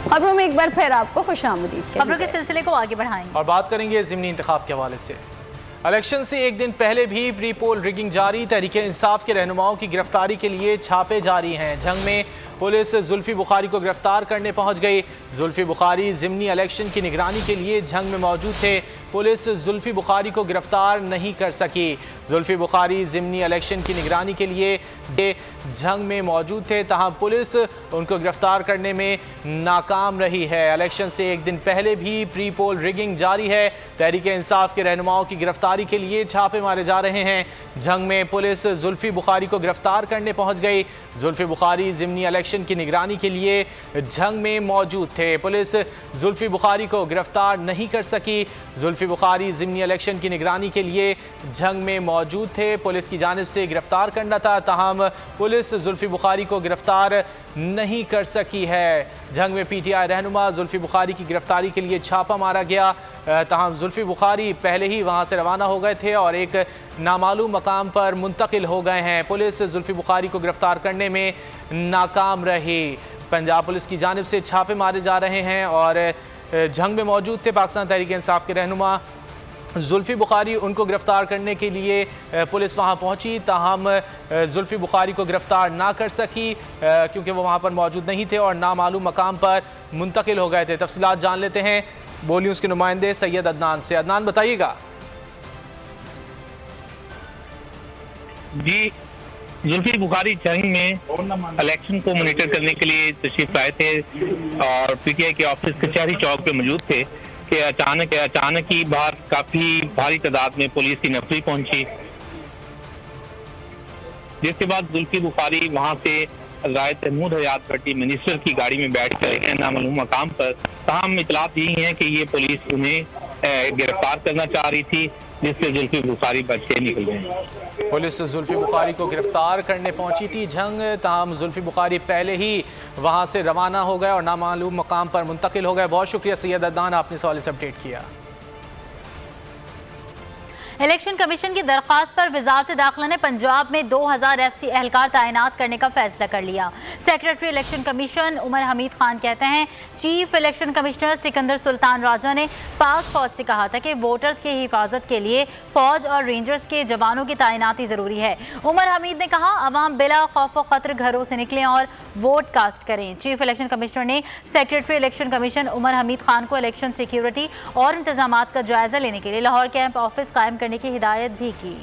अब हम एक बार फिर आपको खुशामदीद खबरों के सिलसिले को आगे बढ़ाएंगे और बात करेंगे ज़िमनी इंतखाब के हवाले से। इलेक्शन से एक दिन पहले भी प्री पोल रिगिंग जारी, तहरीके इंसाफ के रहनुमाओं की गिरफ्तारी के लिए छापे जारी हैं। झंग में पुलिस जुल्फी बुखारी को गिरफ्तार करने पहुंच गई। जुल्फी बुखारी ज़िमनी इलेक्शन की निगरानी के लिए झंग में मौजूद थे। पुलिस जुल्फी बुखारी को गिरफ्तार नहीं कर सकी। जुल्फी बुखारी ज़िमनी इलेक्शन की निगरानी के लिए झंग में मौजूद थे, तहां पुलिस उनको गिरफ्तार करने में नाकाम रही है। इलेक्शन से एक दिन पहले भी प्री पोल रिगिंग जारी है। तहरीके इंसाफ के रहनुमाओं की गिरफ्तारी के लिए छापे मारे जा रहे हैं। झंग में पुलिस जुल्फी बुखारी को गिरफ्तार करने पहुंच गई। जुल्फी बुखारी ज़िमनी इलेक्शन की निगरानी के लिए झंग में मौजूद थे। पुलिस जुल्फी बुखारी को गिरफ्तार नहीं कर सकी। जुल्फी बुखारी ज़िमनी इलेक्शन की निगरानी के लिए झंग में मौजूद थे। पुलिस की जानिब से गिरफ्तार करना था, ताहम पुलिस जुल्फी बुखारी को गिरफ्तार नहीं कर सकी है। झंग में पीटीआई रहनुमा जुल्फी बुखारी की गिरफ्तारी के लिए छापा मारा गया, ताहम जुल्फी बुखारी पहले ही वहां से रवाना हो गए थे और एक नामालूम मकाम पर मुंतकिल हो गए हैं। पुलिस जुल्फी बुखारी को गिरफ्तार करने में नाकाम रही। पंजाब पुलिस की जानिब से छापे मारे जा रहे हैं और झंग में मौजूद थे पाकिस्तान तहरीक इंसाफ के रहनुमा जुल्फी बुखारी। उनको गिरफ्तार करने के लिए पुलिस वहां पहुंची, ताहम जुल्फी बुखारी को गिरफ्तार ना कर सकी क्योंकि वो वहां पर मौजूद नहीं थे और नामालूम मकाम पर मुंतकिल हो गए थे। तफसीलात जान लेते हैं बोल न्यूज़ के नुमाइंदे सैयद अदनान से। अदनान, बताइएगा। जी, जुल्फी बुखारी झंग में इलेक्शन को मॉनिटर करने के लिए तशरीफ लाए थे और पीटीआई के ऑफिस कचहरी चौक पे मौजूद थे कि अचानक ही बाहर काफी भारी तादाद में पुलिस की नफरी पहुंची, जिसके बाद जुल्फी बुखारी वहां से रायत महमूद हयात भट्टी मिनिस्टर की गाड़ी में बैठ कर नामालूम मकाम पर। तमाम इतलात यही है कि ये पुलिस उन्हें गिरफ्तार करना चाह रही थी, जिससे जुल्फी बुखारी बच के निकल गए। पुलिस जुल्फी बुखारी को गिरफ्तार करने पहुंची थी झंग, ताहम जुल्फी बुखारी पहले ही वहां से रवाना हो गए और नामालूम मकाम पर मुंतकिल हो गए। बहुत शुक्रिया सैयद अदनान, आपने इस हवाले से अपडेट किया। इलेक्शन कमीशन की दरख्वास्त पर वजारत दाखिला ने पंजाब में 2000 FC एहलकार तैनात करने का फैसला कर लिया। Secretary election commission Umar Hamid Khan कहते हैं, chief election commissioner Sikandar Sultan Raja ने पाक फौज से कहा था कि वोटर्स की हिफाजत के लिए फौज और रेंजर्स के जवानों की तैनाती ज़रूरी है। उमर हमीद ने कहा, अवाम बिला खौफ व खतर घरों से निकलें और वोट कास्ट करें। चीफ इलेक्शन कमिश्नर ने secretary election commission Umar Hamid Khan को इलेक्शन सिक्योरिटी और इंतजामात का जायजा लेने के लिए लाहौर कैंप ऑफिस कायम करने की हिदायत भी की।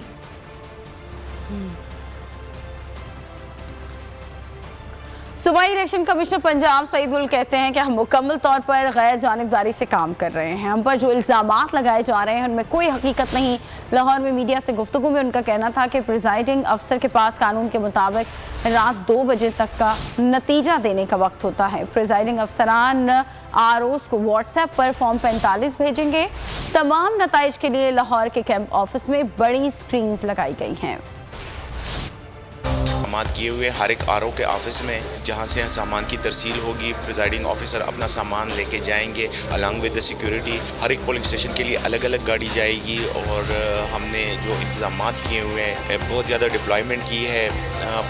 सूबाई इलेक्शन कमिश्नर पंजाब सईद उल कहते हैं कि हम मुकम्मल तौर पर गैर जानिबदारी से काम कर रहे हैं। हम पर जो इल्ज़ामात लगाए जा रहे हैं उनमें कोई हकीकत नहीं। लाहौर में मीडिया से गुफ्तगू में उनका कहना था कि प्रिजाइडिंग अफसर के पास कानून के मुताबिक रात 2 बजे तक का नतीजा देने का वक्त होता है। प्रिजाइडिंग अफसरान ROs को व्हाट्सएप पर फॉर्म 45 भेजेंगे। तमाम नताइज के लिए लाहौर के कैंप ऑफिस में बड़ी स्क्रीन लगाई गई हैं। किए हुए हर एक RO के ऑफिस में जहां से सामान की तरसील होगी, प्रिजाइडिंग ऑफिसर अपना सामान लेके जाएंगे अलॉन्ग विद द सिक्योरिटी। हर एक पोलिंग स्टेशन के लिए अलग अलग गाड़ी जाएगी और हमने जो इंतजाम किए हुए हैं, बहुत ज़्यादा डिप्लॉयमेंट की है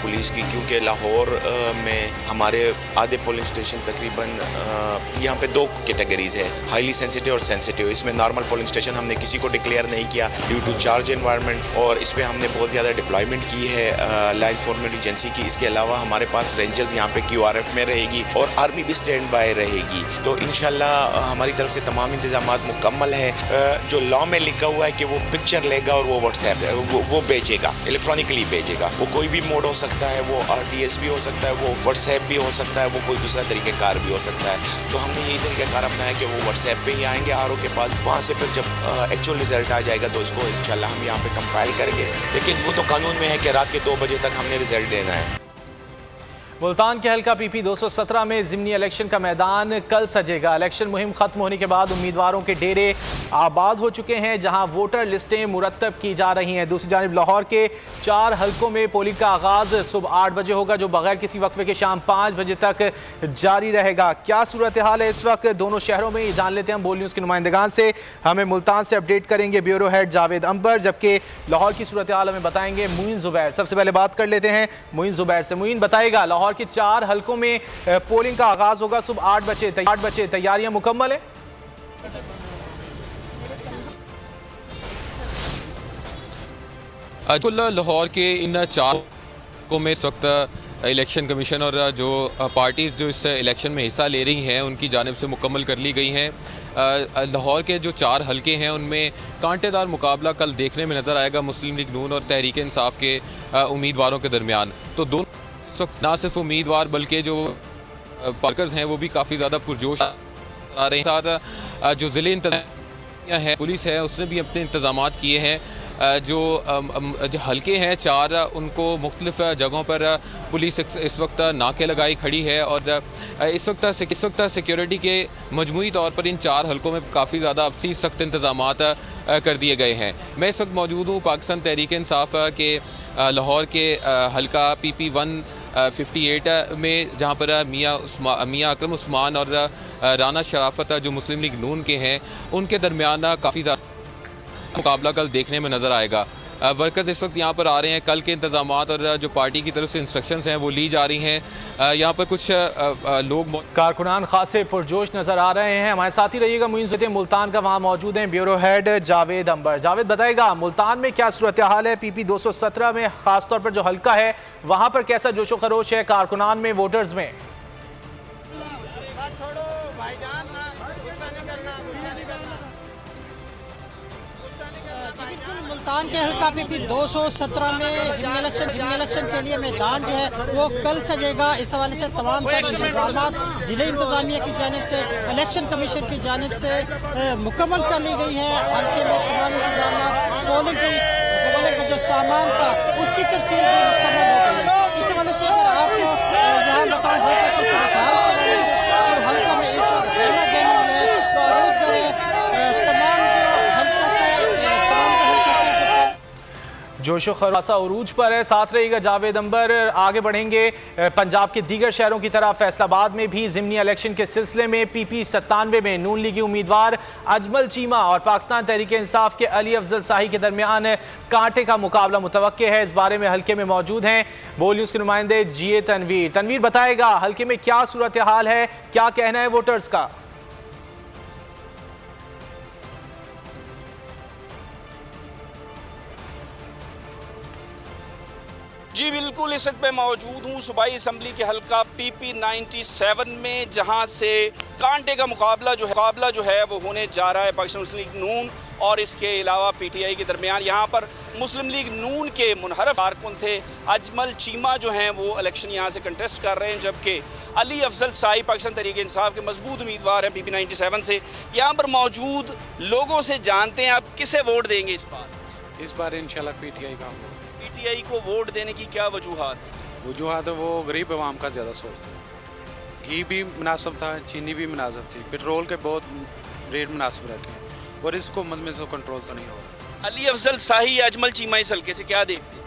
पुलिस की, क्योंकि लाहौर में हमारे आधे पोलिंग स्टेशन तकरीबन यहाँ पे 2 कैटेगरीज है, हाईली सेंसिटिव और सेंसिटिव। इसमें नॉर्मल पोलिंग स्टेशन हमने किसी को डिक्लेयर नहीं किया ड्यू टू चार्ज एनवायरनमेंट, और इस पर हमने बहुत ज़्यादा डिप्लॉयमेंट की है लॉ एनफोर्समेंट एजेंसी की। इसके अलावा हमारे पास रेंजर्स यहाँ पे QRF में रहेगी और आर्मी भी स्टैंड बाय रहेगी। तो इंशाल्लाह हमारी तरफ से तमाम इंतजामात मुकम्मल है। जो लॉ में लिखा हुआ है कि वो पिक्चर लेगा और वो व्हाट्सएप वो भेजेगा, इलेक्ट्रॉनिकली भेजेगा। वो कोई भी मोड हो सकता है, वो RTS भी हो सकता है, वो व्हाट्सएप भी हो सकता है, वो कोई दूसरा तरीक़ेकार भी हो सकता है। तो हमने यही तरीक़ेकार अपनाया कि वो व्हाट्सएप पे ही आएंगे RO के पास। वहाँ से फिर जब एक्चुअल रिजल्ट आ जाएगा तो इसको इंशाल्लाह हम यहाँ पे कंपाइल करेंगे। लेकिन वो तो कानून में है कि रात के 2 बजे तक हमने रिजल्ट देना है। मुल्तान के हल्का PP 217 में ज़िमनी इलेक्शन का मैदान कल सजेगा। इलेक्शन मुहिम खत्म होने के बाद उम्मीदवारों के डेरे आबाद हो चुके हैं, जहां वोटर लिस्टें मुरतब की जा रही हैं। दूसरी जानिब लाहौर के 4 हल्कों में पोलिंग का आगाज़ सुबह 8 बजे होगा, जो बगैर किसी वक्फे के शाम 5 बजे तक जारी रहेगा। क्या सूरत हाल है इस वक्त दोनों शहरों में, जान लेते हैं बोल न्यूज़ के नुमाइंदगान से। हमें मुल्तान से अपडेट करेंगे ब्यूरो हेड जावेद अंबर, जबकि लाहौर की सूरत हाल हमें बताएंगे मुइन ज़ुबैर। सबसे पहले बात कर लेते हैं मुइन ज़ुबैर से। मुइन, बताएगा लाहौर लाहौर के 4 हलकों में पोलिंग का आगाज होगा सुबह 8 बजे। तैयारियां मुकम्मल है। लाहौर के इन 4 हलकों में इस वक्त इलेक्शन कमीशन और जो पार्टीज़ जो इस इलेक्शन में हिस्सा ले रही हैं उनकी जानिब से मुकम्मल कर ली गई हैं। लाहौर के जो 4 हलके हैं उनमें कांटेदार मुकाबला कल देखने में नज़र आएगा मुस्लिम लीग नून और तहरीक इंसाफ के उम्मीदवारों के दरमियान। तो दोनों इस वक्त ना सिर्फ उम्मीदवार बल्कि जो वर्कर्स हैं वो भी काफ़ी ज़्यादा पुरजोश आ रहे हैं। साथ जो ज़िले इंतज़ामिया है, पुलिस है, उसने भी अपने इंतज़ाम किए हैं। जो हलके हैं 4 उनको मुख्तलिफ जगहों पर पुलिस इस वक्त नाके लगाई खड़ी है और इस वक्त सिक्योरिटी के मजमूई तौर पर इन 4 हलकों में काफ़ी ज़्यादा सख्त इंतज़ाम कर दिए गए हैं। मैं इस वक्त मौजूद हूँ पाकिस्तान तहरीक इंसाफ के लाहौर के हलका PP 158 में, जहाँ पर मियाँ अकरम उस्मान और राना शराफत जो मुस्लिम लीग नून के हैं उनके दरमियान काफ़ी ज़्यादा मुकाबला कल देखने में नज़र आएगा। वर्कर्स इस वक्त यहाँ पर आ रहे हैं। कल के इंतज़ाम और जो पार्टी की तरफ से इंस्ट्रक्शंस हैं वो ली जा रही हैं। यहाँ पर कुछ लोग कारकुनान खासे पुरजोश नज़र आ रहे हैं। हमारे साथ ही रहिएगा। मुइज़ मुल्तान का वहाँ मौजूद हैं ब्यूरो हेड जावेद अंबर। जावेद बताएगा मुल्तान में क्या सूरत हाल है? PP 217 में ख़ासतौर पर जो हल्का है वहाँ पर कैसा जोशो खरोश है कारकुनान में, वोटर्स में? मुल्तान के हल्का PP 217 में ज़िमनी इलेक्शन के लिए मैदान जो है वो कल सजेगा। इस हवाले से तमाम तर इंतजामात ज़िले इंतज़ामिया की जानिब से, इलेक्शन कमीशन की जानिब से मुकम्मल कर ली गई हैं। हल्के में तमाम इंतजामात, पोलिंग का जो सामान था उसकी तरसील भी मुकम्मल हो गई है। इस हवाले से अगर आपको यहाँ बताऊँ हल्का की सूरत-हाल के हवाले से, तो हल्का में इस वक्त गहमा गहमी है तो आरोप करें तमाम जोशो खरोश उरूज पर है। साथ रहेगा जावेद अंबर। आगे बढ़ेंगे पंजाब के दीगर शहरों की तरफ। फैसलाबाद में भी ज़िमनी इलेक्शन के सिलसिले में PP 97 में नून लीगी उम्मीदवार अजमल चीमा और पाकिस्तान तहरीक इंसाफ के अली अफजल शाही के दरमियान कांटे का मुकाबला मुतवक्के है। इस बारे में हल्के में मौजूद हैं बोल न्यूज़ के नुमाइंदे GA तनवीर बताएगा हल्के में क्या सूरत हाल है, क्या कहना है वोटर्स का? जी बिल्कुल, इस वक्त मैं मौजूद हूँ सूबाई असम्बली के हल्का PP 97 में, जहाँ से कांटे का मुकाबला जो है वो होने जा रहा है पाकिस्तान मुस्लिम लीग नून और इसके अलावा PTI के दरमियान। यहाँ पर मुस्लिम लीग नून के मुनहरफ कारकुन थे अजमल चीमा जो हैं वो इलेक्शन यहाँ से कंटेस्ट कर रहे हैं, जबकि अली अफजल शाही पाकिस्तान तहरीक इंसाफ के मजबूत उम्मीदवार हैं PP 97 से। यहाँ पर मौजूद लोगों से जानते हैं आप किसे वोट देंगे इस बार इंशाल्लाह PTI का। PTI को वोट देने की क्या वजूहात है? वो गरीब आवाम का ज़्यादा सोचते हैं। घी भी मुनासिब था, चीनी भी मुनासिब थी, पेट्रोल के बहुत रेट मुनासिब रखे और इस हुकूमत में से कंट्रोल तो नहीं हो रहा। अली अफजल शाही अजमल चीमा इस हल्के से क्या देखते हैं?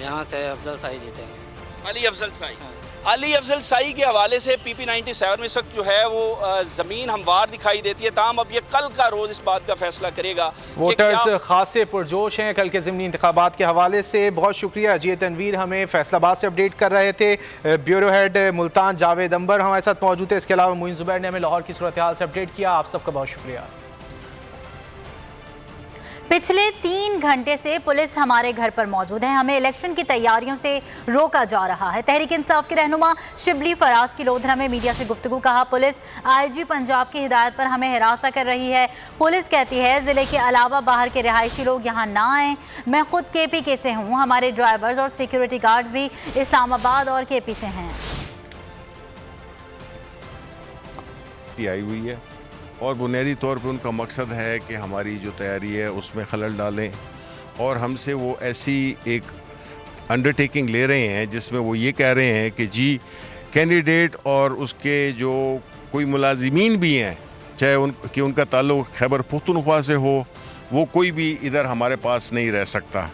यहाँ से अफजल शाही जीतेंगे। अली अफजल शाही। अली अफजल शाही के हवाले से PP 97 में इस वक्त जो है वो ज़मीन हमवार दिखाई देती है। ताम अब ये कल का रोज़ इस बात का फैसला करेगा। वोटर्स खासे पुरजोश हैं कल के ज़िमनी इंतखाबात के हवाले से। बहुत शुक्रिया GA तनवीर, हमें फैसलाबाद से अपडेट कर रहे थे। ब्यूरो हेड मुल्तान जावेद अंबर हमारे साथ मौजूद है। इसके अलावा मुइन ज़ुबैर ने हमें लाहौर की सूरत हाल से अपडेट किया। आप सबका बहुत शुक्रिया। पिछले 3 घंटे से पुलिस हमारे घर पर मौजूद है। हमें इलेक्शन की तैयारियों से रोका जा रहा है। तहरीक इंसाफ के रहनुमा शिबली फराज की लोधरा में मीडिया से गुफ्तगू कहा पुलिस IG पंजाब की हिदायत पर हमें हिरासत कर रही है। पुलिस कहती है ज़िले के अलावा बाहर के रिहायशी लोग यहाँ ना आएँ। मैं खुद KP से हूँ, हमारे ड्राइवर्स और सिक्योरिटी गार्ड्स भी इस्लामाबाद और KP से हैं। आई हुई है और बुनियादी तौर पे उनका मकसद है कि हमारी जो तैयारी है उसमें खलल डालें और हमसे वो ऐसी एक अंडरटेकिंग ले रहे हैं जिसमें वो ये कह रहे हैं कि जी कैंडिडेट और उसके जो कोई मुलाजिमीन भी हैं, चाहे उनका ताल्लुक़ खैबर पख्तूनख्वा से हो, वो कोई भी इधर हमारे पास नहीं रह सकता।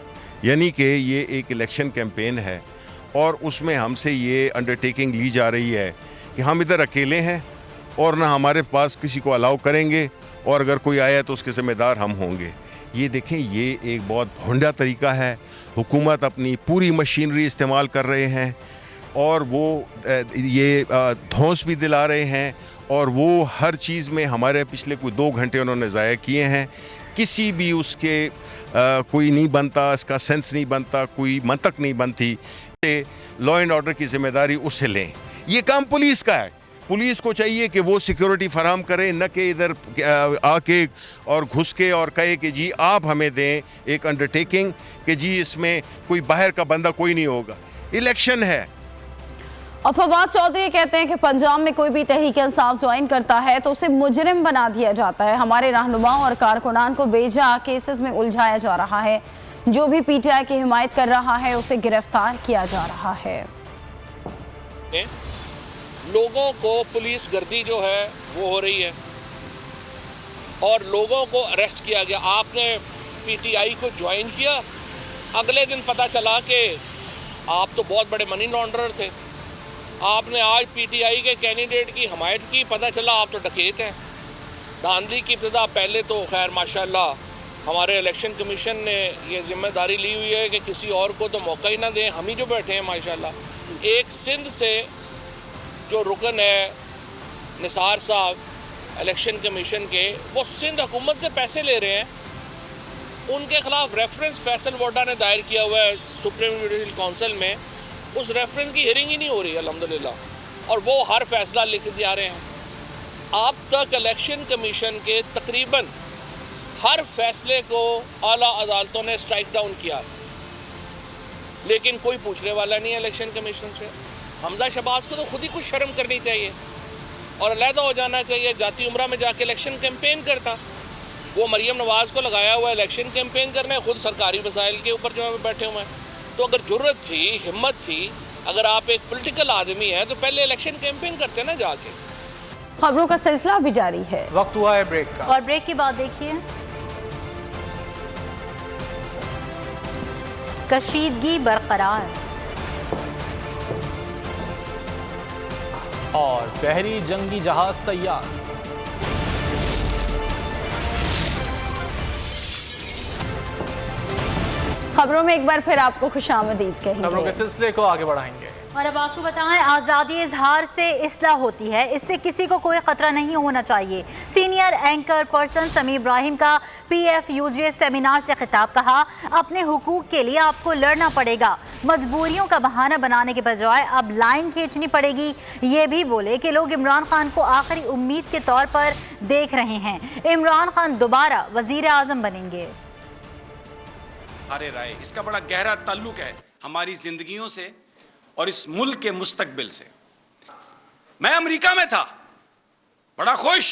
यानी कि ये एक इलेक्शन कैंपेन है और उसमें हमसे ये अंडरटेकिंग ली जा रही है कि हम इधर अकेले हैं और ना हमारे पास किसी को अलाउ करेंगे और अगर कोई आया तो उसके ज़िम्मेदार हम होंगे। ये देखें, ये एक बहुत भोंडा तरीका है। हुकूमत अपनी पूरी मशीनरी इस्तेमाल कर रहे हैं, और वो ये धौंस भी दिला रहे हैं, और वो हर चीज़ में हमारे पिछले कोई 2 घंटे उन्होंने ज़ाया किए हैं। किसी भी उसके कोई नहीं बनता, इसका सेंस नहीं बनता, कोई मंतक नहीं बनती। लॉ एंड ऑर्डर की जिम्मेदारी उससे लें। ये काम पुलिस का है। पुलिस को चाहिए कि वो सिक्योरिटी फराहम करे, न कि इधर आके और घुस के और कहे कि जी आप हमें दें एक अंडरटेकिंग कि जी इसमें कोई बाहर का बंदा कोई नहीं होगा। इलेक्शन है। और फवाद चौधरी कहते हैं कि पंजाब में कोई भी तहरीक इंसाफ ज्वाइन करता है तो उसे मुजरिम बना दिया जाता है। हमारे रहनुमाओं और कारकुनान को बेजा केसेस में उलझाया जा रहा है। जो भी पीटीआई की हिमायत कर रहा है उसे गिरफ्तार किया जा रहा है। लोगों को पुलिस गर्दी जो है वो हो रही है और लोगों को अरेस्ट किया गया। आपने पीटीआई को ज्वाइन किया, अगले दिन पता चला कि आप तो बहुत बड़े मनी लॉन्ड्रर थे। आपने आज पीटीआई के कैंडिडेट की हिमायत की, पता चला आप तो डकैत हैं। धांधली की इब्तिदा पहले तो खैर माशाल्लाह हमारे इलेक्शन कमीशन ने ये जिम्मेदारी ली हुई है कि किसी और को तो मौका ही ना दें, हम ही जो बैठे हैं माशाल्लाह। एक सिंध से जो रुकन है निसार साहब इलेक्शन कमीशन के, वो सिंध हुकूमत से पैसे ले रहे हैं। उनके खिलाफ रेफरेंस फैसल वोडा ने दायर किया हुआ है सुप्रीम जुडिशल काउंसिल में। उस रेफरेंस की हियरिंग ही नहीं हो रही है अल्हम्दुलिल्लाह, और वो हर फैसला लिख दिया रहे हैं। अब तक इलेक्शन कमीशन के तकरीबन हर फैसले को आला अदालतों ने स्ट्राइक डाउन किया, लेकिन कोई पूछने वाला नहीं है इलेक्शन कमीशन से। हमजा शहबाज को तो खुद ही कुछ शर्म करनी चाहिए और अलहदा हो जाना चाहिए। जाती उम्रा में जाके इलेक्शन कैंपेन करता, वो मरियम नवाज़ को लगाया हुआ इलेक्शन कैंपेन करने, खुद सरकारी वसाइल के ऊपर जो है बैठे हुए हैं। तो अगर जरूरत थी, हिम्मत थी, अगर आप एक पॉलिटिकल आदमी हैं तो पहले इलेक्शन कैंपेन करते ना जाके। खबरों का सिलसिला भी जारी है। वक्त हुआ है ब्रेक का, और ब्रेक के बाद देखिए कशीदगी बरकरार और बहरी जंगी जहाज तैयार। खबरों में एक बार फिर आपको खुशामदीद कहेंगे। खबरों के सिलसिले को आगे बढ़ाएंगे। और अब आपको बताएं, आज़ादी इजहार से इस्लाह होती है, इससे किसी को कोई खतरा नहीं होना चाहिए। सीनियर एंकर पर्सन समी इब्राहिम का PFUJ सेमिनार से खिताब। कहा, अपने हुकूक के लिए आपको लड़ना पड़ेगा, मजबूरियों का बहाना बनाने के बजाय अब लाइन खींचनी पड़ेगी। ये भी बोले कि लोग इमरान खान को आखिरी उम्मीद के तौर पर देख रहे हैं। इमरान खान दोबारा वजीर आजम बनेंगे। अरे राय, इसका बड़ा गहरा ताल्लुक है हमारी जिंदगियों से और इस मुल्क के मुस्तकबिल से। मैं अमेरिका में था, बड़ा खुश,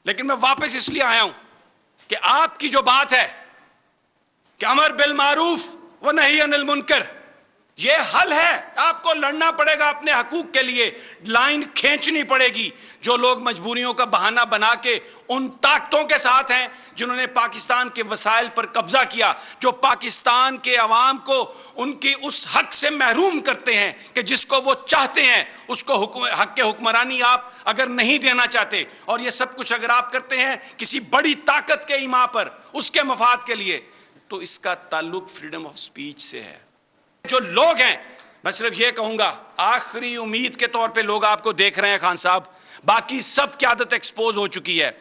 लेकिन मैं वापस इसलिए आया हूं कि आपकी जो बात है कि अमर बिल मारूफ व नही अनिल मुनकर, ये हल है। आपको लड़ना पड़ेगा अपने हकूक के लिए, लाइन खींचनी पड़ेगी। जो लोग मजबूरियों का बहाना बना के उन ताकतों के साथ हैं जिन्होंने पाकिस्तान के वसाइल पर कब्जा किया, जो पाकिस्तान के अवाम को उनकी उस हक से महरूम करते हैं कि जिसको वो चाहते हैं, उसको हक के हुक्मरानी आप अगर नहीं देना चाहते, और ये सब कुछ अगर आप करते हैं किसी बड़ी ताकत के इमा पर, उसके मफाद के लिए, तो इसका ताल्लुक फ्रीडम ऑफ स्पीच से है। जो लोग हैं, मैं सिर्फ ये कहूंगा, आखिरी उम्मीद के तौर पे लोग आपको देख रहे हैं खान साहब, बाकी सब की आदत एक्सपोज हो चुकी है।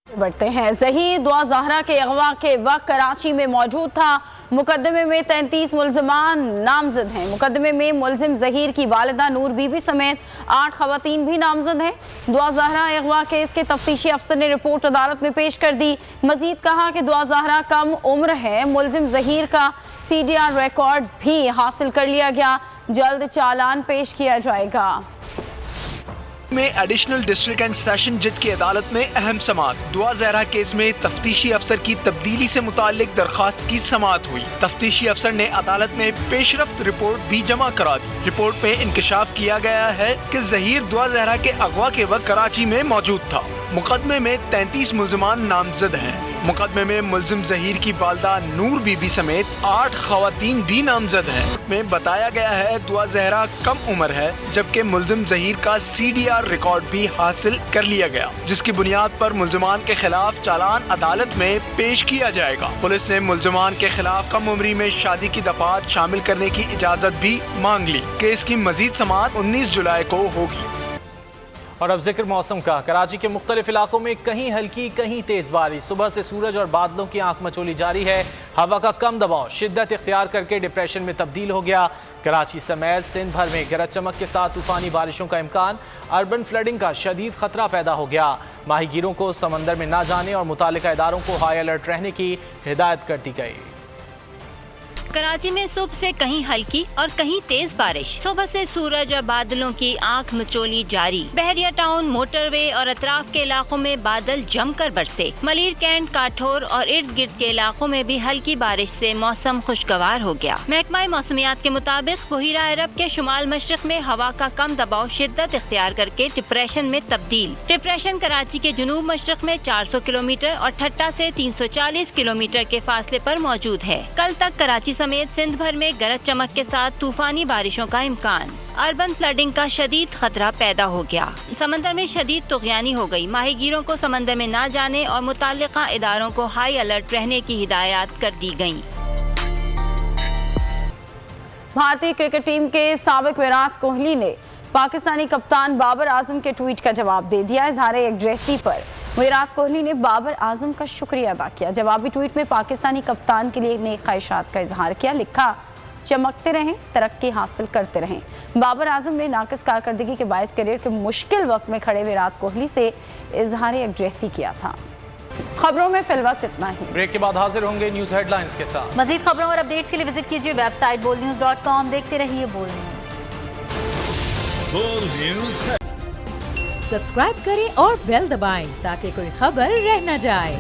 बढ़ते हैं। ज़हीर दुआ ज़हरा के अगवा के वक्त कराची में मौजूद था। मुकदमे में 33 मुल्ज़िमान नामजद हैं। मुकदमे में मुल्ज़िम ज़हीर की वालिदा नूर बीबी समेत 8 ख़वातीन भी नामजद हैं। दुआ ज़हरा अगवा केस के तफ्तीशी अफसर ने रिपोर्ट अदालत में पेश कर दी। मजीद कहा कि दुआ ज़हरा कम उम्र है। मुल्ज़िम ज़हीर का CDR रिकॉर्ड भी हासिल कर लिया गया। जल्द चालान पेश किया जाएगा। में एडिशनल डिस्ट्रिक्ट एंड सेशन जज की अदालत में अहम समाअत। दुआ ज़हरा केस में तफ्तीशी अफसर की तब्दीली से मुताल्लिक दरखास्त की समाअत हुई। तफ्तीशी अफसर ने अदालत में पेशरफ्त रिपोर्ट भी जमा करा दी। रिपोर्ट में इंकशाफ किया गया है कि ज़हीर दुआ ज़हरा के अगवा के वक्त कराची में मौजूद था। मुकदमे में 33 मुल्जिमान नामजद हैं। मुकदमे में मुल्जिम जहीर की वालदा नूर बीबी समेत 8 खवातीन भी नामजद हैं। में बताया गया है दुआ जहरा कम उम्र है, जबकि मुल्जिम जहीर का CDR रिकॉर्ड भी हासिल कर लिया गया, जिसकी बुनियाद पर मुल्जिमान के खिलाफ चालान अदालत में पेश किया जाएगा। पुलिस ने मुल्जिमान के खिलाफ कम उम्री में शादी की दफात शामिल करने की इजाजत भी मांग ली। केस की मजीद समाअत 19 जुलाई को होगी। और अब जिक्र मौसम का। कराची के मुख्तलिफ इलाकों में कहीं हल्की कहीं तेज बारिश। सुबह से सूरज और बादलों की आंख मचोली जारी है। हवा का कम दबाव शिद्दत इख्तियार करके डिप्रेशन में तब्दील हो गया। कराची समेत सिंध भर में गरज चमक के साथ तूफानी बारिशों का इम्कान। अर्बन फ्लडिंग का शदीद खतरा पैदा हो गया। माहीगीरों को समंदर में ना जाने और मुतालिका इदारों को हाई अलर्ट रहने की हिदायत कर दी गई। कराची में सुबह से कहीं हल्की और कहीं तेज बारिश। सुबह से सूरज और बादलों की आंख मचोली जारी। बहरिया टाउन, मोटरवे और अतराफ के इलाकों में बादल जमकर बरसे। मलिर कैंट, काठौर और इर्द गिर्द के इलाकों में भी हल्की बारिश से मौसम खुशगवार हो गया। महकमा मौसमियात के मुताबिक बहिरा अरब के शुमाल मशरक में हवा का कम दबाव शिद्दत इख्तियार करके डिप्रेशन में तब्दील। डिप्रेशन कराची के जुनूब मशरक में 400 किलोमीटर और ठट्टा से 340 किलोमीटर के फासले पर मौजूद है। कल तक कराची समेत सिंध भर में गरज चमक के साथ तूफानी बारिशों का इम्कान। अर्बन फ्लडिंग का शदीद खतरा पैदा हो गया। समंदर में शदीद तुग़यानी हो गई। माहीगीरों को समंदर में ना जाने और मुताल्लिका इदारों को हाई अलर्ट रहने की हिदायत कर दी गयी। भारतीय क्रिकेट टीम के साबिक विराट कोहली ने पाकिस्तानी कप्तान बाबर आजम के ट्वीट का जवाब दे दिया। इजहार यकजहती पर विराट कोहली ने बाबर आजम का शुक्रिया अदा किया। जवाबी ट्वीट में पाकिस्तानी कप्तान के लिए नेक ख्वाहिशात का इजहार किया। लिखा, चमकते रहें, तरक्की हासिल करते रहें। बाबर आजम ने नाकिस कारकर्दगी के बायस करियर के मुश्किल वक्त में खड़े विराट कोहली से इजहार यकजहती किया था। खबरों में फिलवक्त इतना ही। ब्रेक के बाद हाजिर होंगे न्यूज हेडलाइंस के साथ। मजीद खबरों और अपडेट्स के लिए विजिट कीजिए वेबसाइट bolnews.com। देखते रहिए बोल न्यूज। सब्सक्राइब करें और बेल दबाएं ताकि कोई खबर रह न जाए।